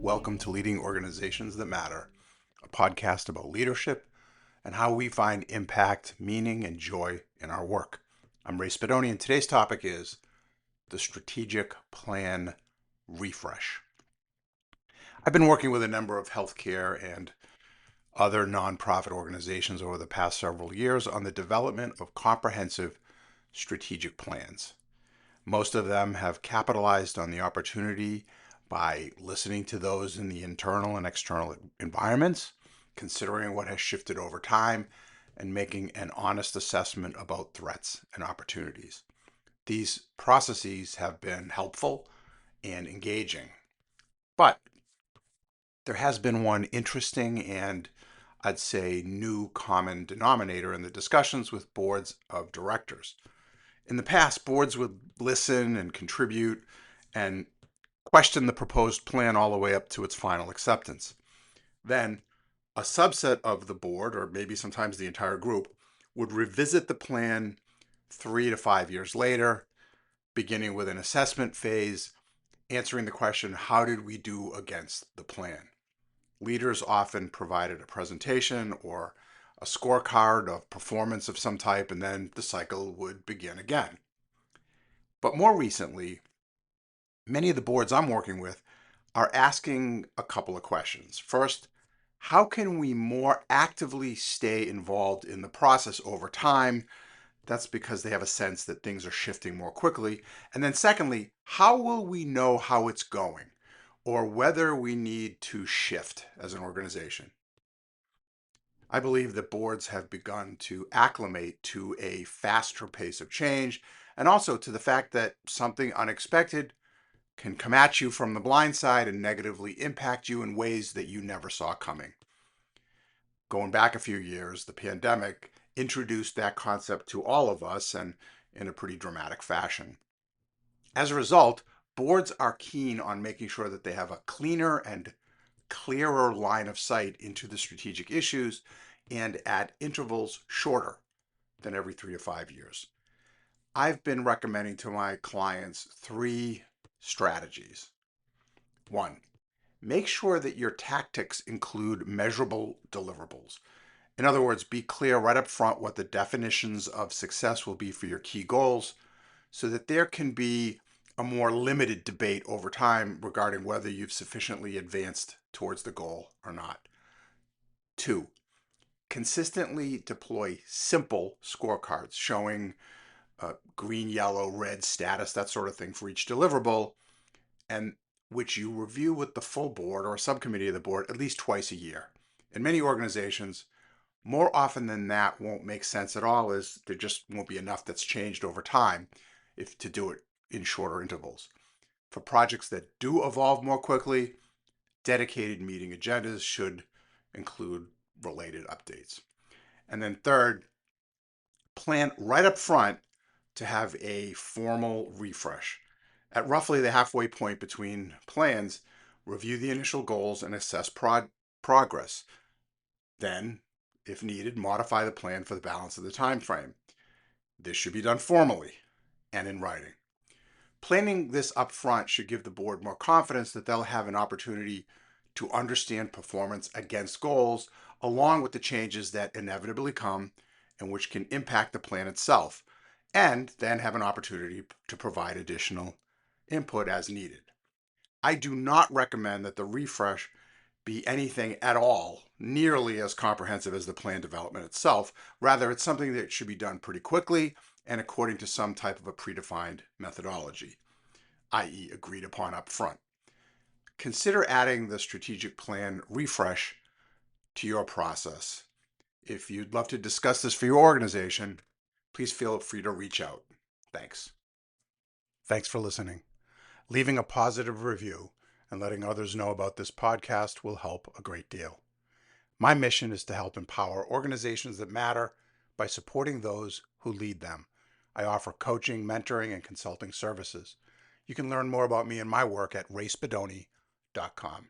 Welcome to Leading Organizations That Matter, a podcast about leadership and how we find impact, meaning, and joy in our work. I'm Ray Spadoni, and today's topic is the strategic plan refresh. I've been working with a number of healthcare and other nonprofit organizations over the past several years on the development of comprehensive strategic plans. Most of them have capitalized on the opportunity by listening to those in the internal and external environments, considering what has shifted over time, and making an honest assessment about threats and opportunities. These processes have been helpful and engaging, but there has been one interesting and I'd say new common denominator in the discussions with boards of directors. In the past, boards would listen and contribute and question the proposed plan all the way up to its final acceptance. Then, a subset of the board, or maybe sometimes the entire group, would revisit the plan 3 to 5 years later, beginning with an assessment phase, answering the question, how did we do against the plan? Leaders often provided a presentation or a scorecard of performance of some type, and then the cycle would begin again. But more recently, many of the boards I'm working with are asking a couple of questions. First, how can we more actively stay involved in the process over time? That's because they have a sense that things are shifting more quickly. And then secondly, how will we know how it's going or whether we need to shift as an organization? I believe that boards have begun to acclimate to a faster pace of change and also to the fact that something unexpected can come at you from the blind side and negatively impact you in ways that you never saw coming. Going back a few years, the pandemic introduced that concept to all of us and in a pretty dramatic fashion. As a result, boards are keen on making sure that they have a cleaner and clearer line of sight into the strategic issues and at intervals shorter than every 3 to 5 years. I've been recommending to my clients 3 strategies. 1, make sure that your tactics include measurable deliverables. In other words, be clear right up front what the definitions of success will be for your key goals so that there can be a more limited debate over time regarding whether you've sufficiently advanced towards the goal or not. 2, consistently deploy simple scorecards showing green, yellow, red status, that sort of thing for each deliverable, and which you review with the full board or a subcommittee of the board at least twice a year. In many organizations, more often than that won't make sense at all, as there just won't be enough that's changed over time if to do it in shorter intervals. For projects that do evolve more quickly, dedicated meeting agendas should include related updates. And then third, plan right up front to have a formal refresh. At roughly the halfway point between plans, review the initial goals and assess progress. Then, if needed, modify the plan for the balance of the time frame. This should be done formally and in writing. Planning this up front should give the board more confidence that they'll have an opportunity to understand performance against goals, along with the changes that inevitably come and which can impact the plan itself, and then have an opportunity to provide additional input as needed. I do not recommend that the refresh be anything at all nearly as comprehensive as the plan development itself. Rather, it's something that should be done pretty quickly and according to some type of a predefined methodology, i.e. agreed upon up front. Consider adding the strategic plan refresh to your process. If you'd love to discuss this for your organization, please feel free to reach out. Thanks. Thanks for listening. Leaving a positive review and letting others know about this podcast will help a great deal. My mission is to help empower organizations that matter by supporting those who lead them. I offer coaching, mentoring, and consulting services. You can learn more about me and my work at rayspadoni.com.